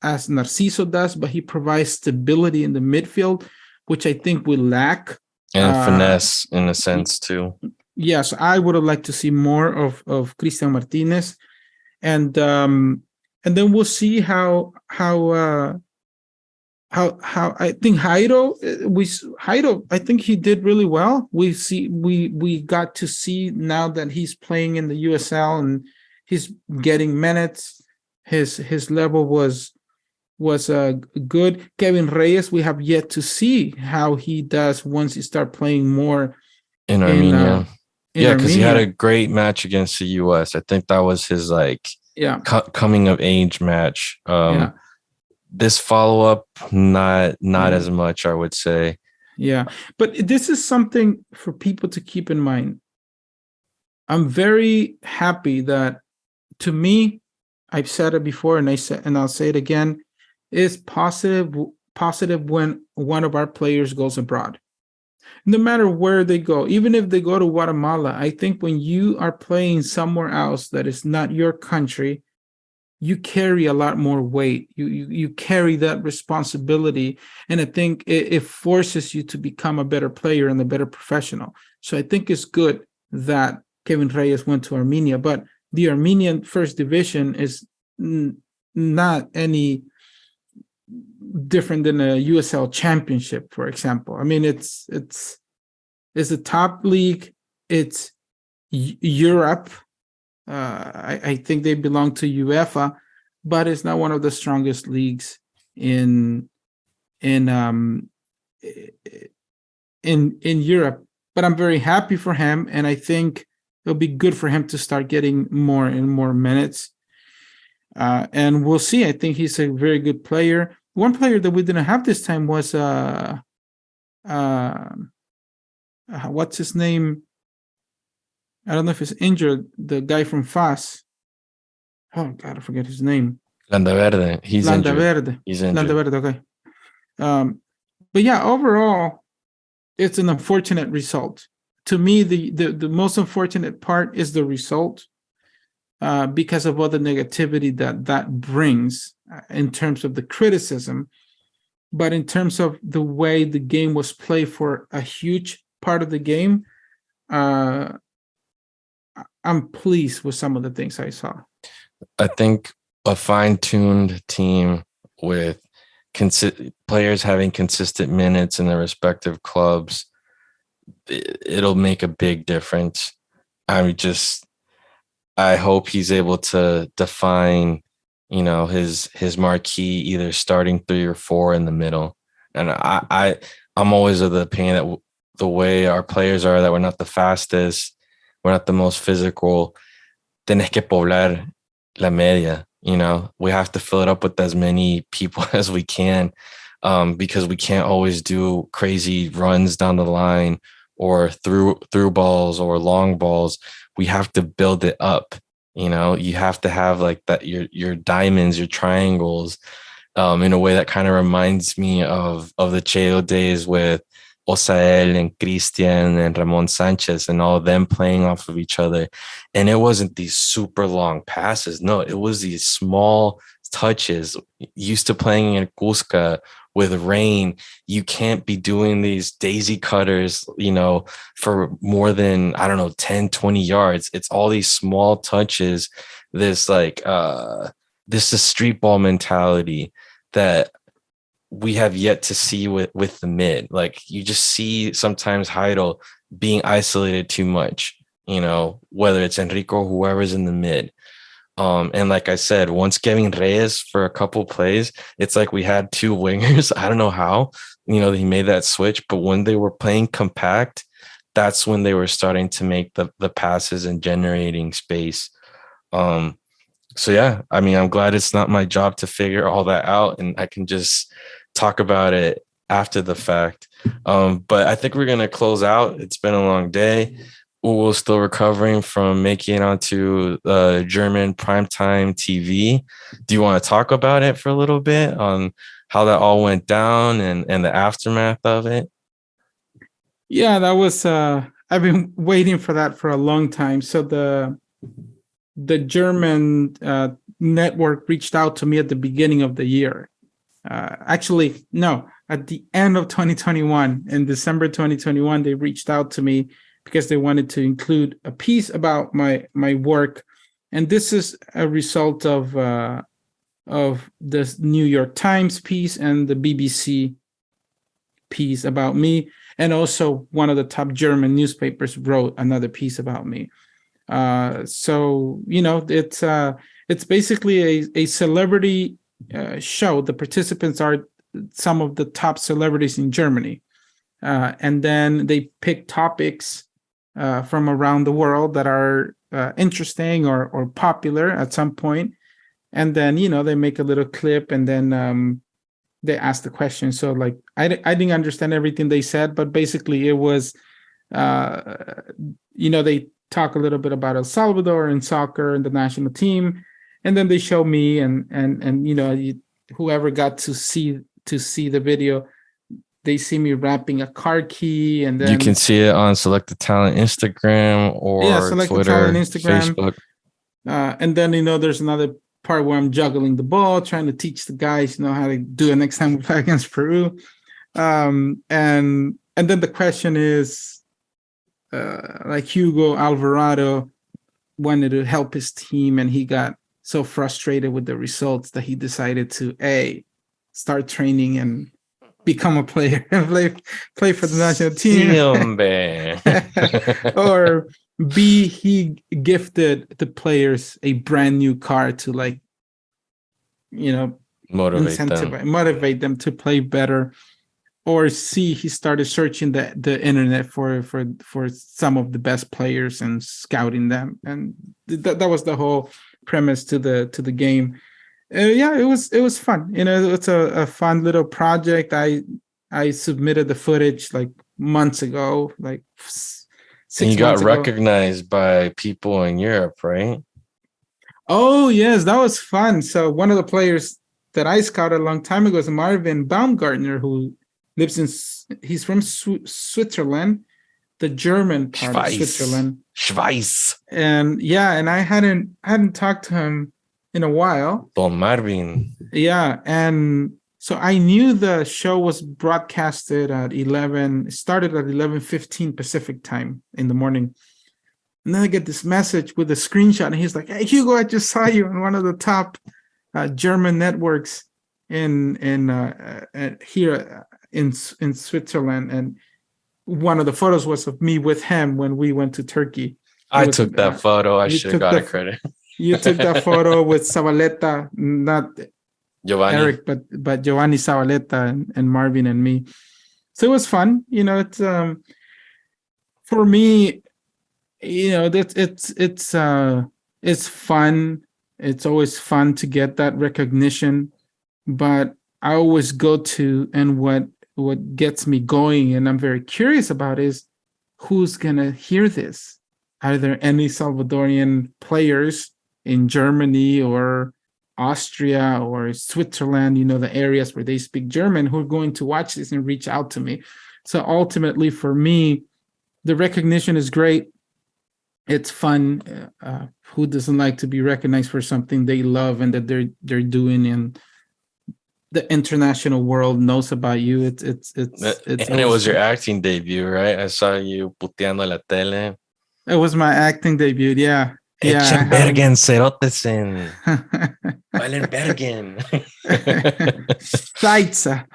as Narciso does, but he provides stability in the midfield, which I think we lack. And finesse in a sense too. Yes, I would have liked to see more of Cristian Martinez, and then we'll see how I think Jairo, I think he did really well. We got to see now that he's playing in the USL and he's getting minutes. His level was good. Kevin Reyes, we have yet to see how he does once he start playing more in Armenia. Yeah, because he had a great match against the US. I think that was his coming of age match. This follow-up, not as much, I would say. Yeah, but this is something for people to keep in mind. I'm very happy that, to me, I've said it before and I'll say it again, is positive when one of our players goes abroad. No matter where they go, even if they go to Guatemala, I think when you are playing somewhere else that is not your country, you carry a lot more weight. You carry that responsibility, and I think it forces you to become a better player and a better professional. So I think it's good that Kevin Reyes went to Armenia, but the Armenian first division is not any different than a USL championship, for example. I mean, it's a top league. It's Europe. I think they belong to UEFA, but it's not one of the strongest leagues in Europe. But I'm very happy for him, and I think it'll be good for him to start getting more and more minutes. And we'll see. I think he's a very good player. One player that we didn't have this time was what's his name? I don't know if he's injured. The guy from FAS. Oh God, I forget his name. Landaverde. He's injured. He's injured. Landaverde. Okay. But yeah, overall, it's an unfortunate result. To me, the most unfortunate part is the result, because of all the negativity that brings in terms of the criticism. But in terms of the way the game was played for a huge part of the game, I'm pleased with some of the things I saw. I think a fine-tuned team with players having consistent minutes in their respective clubs, it'll make a big difference. I hope he's able to define, his marquee, either starting 3 or 4 in the middle. And I'm always of the opinion that the way our players are, that we're not the fastest, we're not the most physical. Tienes que poblar la media. We have to fill it up with as many people as we can, because we can't always do crazy runs down the line or through balls or long balls. We have to build it up. You have to have like that your diamonds, your triangles, in a way that kind of reminds me of the Cheo days with Osael and Christian and Ramon Sanchez and all of them playing off of each other. And it wasn't these super long passes. No, it was these small touches. Used to playing in Cusca with rain, you can't be doing these daisy cutters, for more than, I don't know, 10, 20 yards. It's all these small touches, this like this is street ball mentality that we have yet to see with the mid. Like you just see sometimes Heidel being isolated too much, whether it's Enrico or whoever's in the mid. And like I said, once Kevin Reyes for a couple plays, it's like we had two wingers. I don't know how, he made that switch, but when they were playing compact, that's when they were starting to make the passes and generating space. So yeah, I mean, I'm glad it's not my job to figure all that out, and I can just talk about it after the fact. But I think we're gonna close out. It's been a long day. We're still recovering from making it onto German primetime TV. Do you want to talk about it for a little bit on how that all went down and the aftermath of it? Yeah, that was I've been waiting for that for a long time. So the German network reached out to me at the beginning of the year. Actually, no, at the end of 2021, in December 2021, they reached out to me because they wanted to include a piece about my work, and this is a result of the New York Times piece and the BBC piece about me, and also one of the top German newspapers wrote another piece about me. So it's basically a celebrity show. The participants are some of the top celebrities in Germany, and then they pick topics from around the world that are interesting or popular at some point, and then they make a little clip, and then they ask the question. So like I didn't understand everything they said, but basically it was they talk a little bit about El Salvador and soccer and the national team, and then they show me and whoever got to see the video, they see me wrapping a car key, and then you can see it on Select the Talent Instagram or Select the Twitter, Talent Instagram, Facebook. And then there's another part where I'm juggling the ball, trying to teach the guys how to do it next time we play against Peru, and then the question is, like Hugo Alvarado wanted to help his team, and he got so frustrated with the results that he decided to start training and become a player and play for the national team. Or B, he gifted the players a brand new car to motivate them to play better. Or C, he started searching the internet for some of the best players and scouting them, and that was the whole premise to the game. It was fun. It's a fun little project. I submitted the footage like months ago, like 6 and you got months ago. recognized by people in Europe, right? Oh yes, that was fun. So one of the players that I scouted a long time ago is Marvin Baumgartner, who he's from Switzerland, the German part of Switzerland. Schweiz. And I hadn't talked to him in a while. Don Marvin. Yeah, and so I knew the show was broadcasted at 11, started at 11:15 Pacific time in the morning. And then I get this message with a screenshot, and he's like, "Hey Hugo, I just saw you on one of the top German networks in here in Switzerland, and one of the photos was of me with him when we went to Turkey." I took that photo. I should have got a credit. You took that photo with Zabaleta, not Giovanni. Eric, but Giovanni Zabaleta and Marvin and me. So it was fun. It's for me, it's fun. It's always fun to get that recognition, but I always go to, and what gets me going, and I'm very curious about, is who's gonna hear this. Are there any Salvadorian players in Germany or Austria or Switzerland, the areas where they speak German, who are going to watch this and reach out to me. So ultimately, for me, the recognition is great. It's fun. Who doesn't like to be recognized for something they love and that they're doing, and the international world knows about you? It's And it was your acting debut, right? I saw you puteando la tele. It was my acting debut. Yeah. Echen Bergen, Cerotesen. Valen Bergen. Scheisse.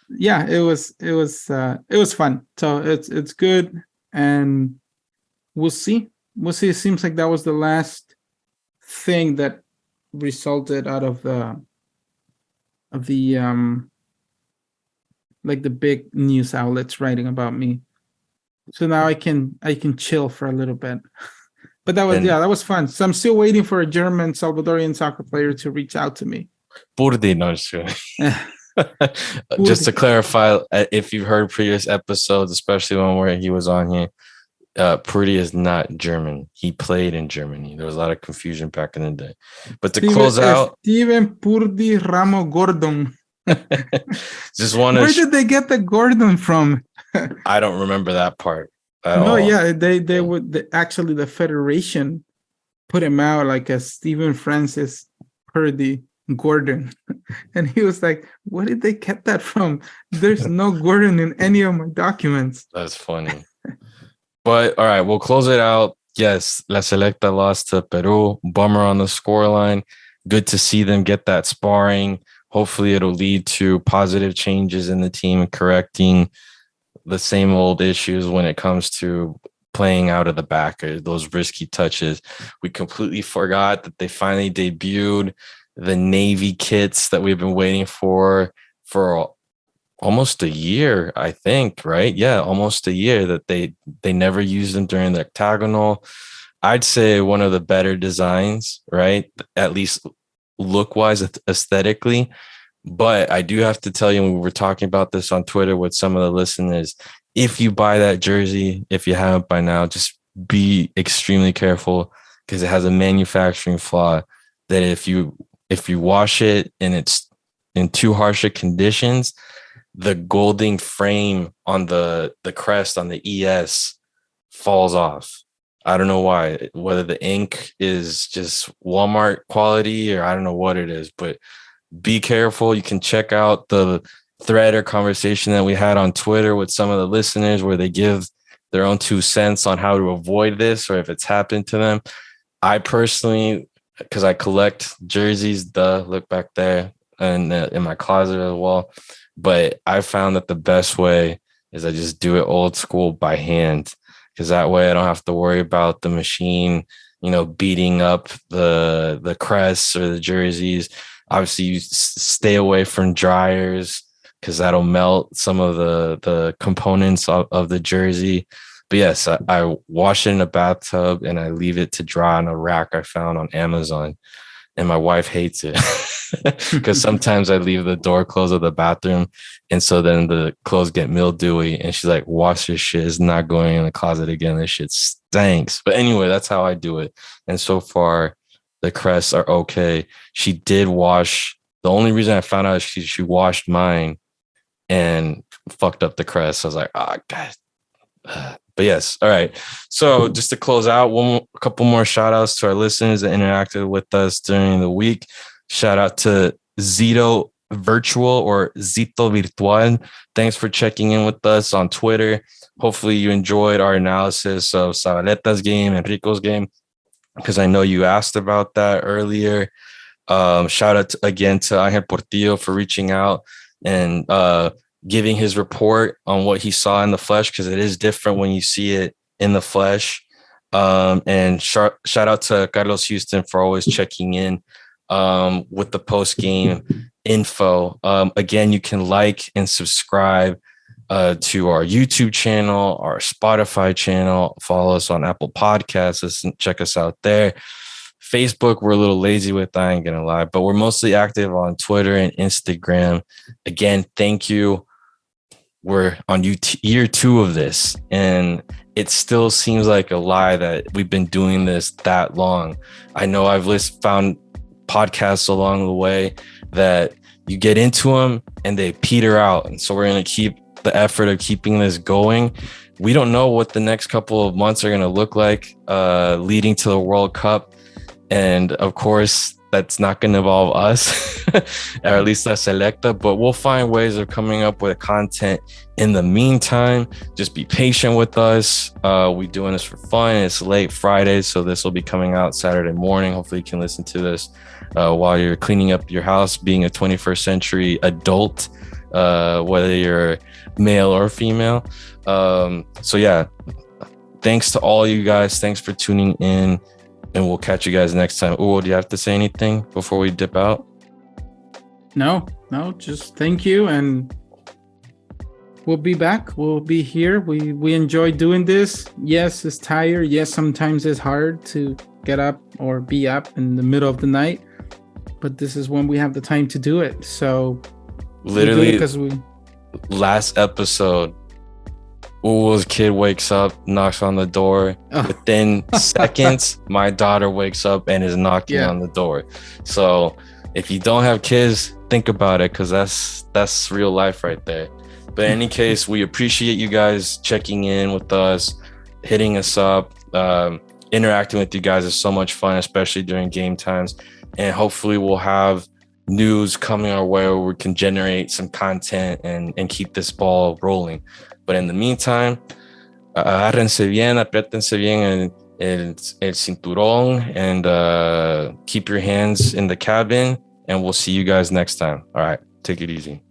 Yeah, it was fun. So it's good, and we'll see. It seems like that was the last thing that resulted out of the like the big news outlets writing about me. So now I can chill for a little bit. But that was fun. So I'm still waiting for a German Salvadorian soccer player to reach out to me. Purdy, no, sure. Just to clarify, if you've heard previous episodes, especially one where he was on here, Purdy is not German. He played in Germany. There was a lot of confusion back in the day. But to close out, Steven Purdy Ramo Gordon. Just want to. Where did they get the Gordon from? I don't remember that part. Yeah, they would actually, the federation put him out like a Stephen Francis Purdy Gordon, and he was like, "Where did they get that from? There's no Gordon in any of my documents." That's funny. But all right, we'll close it out. Yes, La Selecta lost to Peru. Bummer on the scoreline. Good to see them get that sparring. Hopefully, it'll lead to positive changes in the team and correcting the same old issues when it comes to playing out of the back or those risky touches. We completely forgot that they finally debuted the Navy kits that we've been waiting for almost a year, I think, right? Yeah, almost a year that they never used them during the octagonal. I'd say one of the better designs, right? At least look-wise, aesthetically. But I do have to tell you, we were talking about this on Twitter with some of the listeners, if you buy that jersey, if you haven't by now, just be extremely careful because it has a manufacturing flaw that if you wash it and it's in too harsh conditions, the golding frame on the crest on the ES falls off. I don't know why, whether the ink is just Walmart quality or I don't know what it is, but be careful. You can check out the thread or conversation that we had on Twitter with some of the listeners where they give their own 2 cents on how to avoid this or if it's happened to them. I personally, because I collect jerseys, look back there and in my closet as well. But I found that the best way is I just do it old school by hand, because that way I don't have to worry about the machine, beating up the crests or the jerseys. Obviously, you stay away from dryers because that'll melt some of the components of the jersey. But yes, I wash it in a bathtub and I leave it to dry on a rack I found on Amazon. And my wife hates it because sometimes I leave the door closed of the bathroom. And so then the clothes get mildewy. And she's like, wash this shit. It's not going in the closet again. This shit stinks. But anyway, that's how I do it. And so far, the crests are okay. She did wash. The only reason I found out is she washed mine and fucked up the crest. I was like, oh, God. But yes. All right. So just to close out, a couple more shout outs to our listeners that interacted with us during the week. Shout out to Zito Virtual or Zito Virtual. Thanks for checking in with us on Twitter. Hopefully you enjoyed our analysis of Zabaleta's game and Rico's game, because I know you asked about that earlier. Shout out again to Angel Portillo for reaching out and giving his report on what he saw in the flesh, because it is different when you see it in the flesh. And shout out to Carlos Houston for always checking in with the post-game info. Again, you can like and subscribe to our YouTube channel, our Spotify channel. Follow us on Apple Podcasts. Check us out there. Facebook, we're a little lazy with, I ain't gonna lie, but we're mostly active on Twitter and Instagram. Again, thank you. we're on year 2 of this, and it still seems like a lie that we've been doing this that long. I know I've found podcasts along the way that you get into them and they peter out. And so we're going to keep the effort of keeping this going. We don't know what the next couple of months are going to look like leading to the World Cup. And of course, that's not going to involve us, or at least La Selecta, but we'll find ways of coming up with content in the meantime. Just be patient with us. We're doing this for fun. It's late Friday, so this will be coming out Saturday morning. Hopefully you can listen to this while you're cleaning up your house, being a 21st century adult, whether you're male or female. So yeah, thanks to all you guys. Thanks for tuning in. And we'll catch you guys next time. Hugo, do you have to say anything before we dip out? No, just thank you. And we'll be back. We'll be here. We enjoy doing this. Yes, it's tired. Yes, sometimes it's hard to get up or be up in the middle of the night. But this is when we have the time to do it. So literally, because last episode, Uwo's kid wakes up, knocks on the door. Within seconds, my daughter wakes up and is knocking on the door. So if you don't have kids, think about it, because that's real life right there. But in any case, we appreciate you guys checking in with us, hitting us up. Interacting with you guys is so much fun, especially during game times. And hopefully we'll have news coming our way where we can generate some content and keep this ball rolling. But in the meantime, agárrense bien, apriétense bien el cinturón, and keep your hands in the cabin, and we'll see you guys next time. All right, take it easy.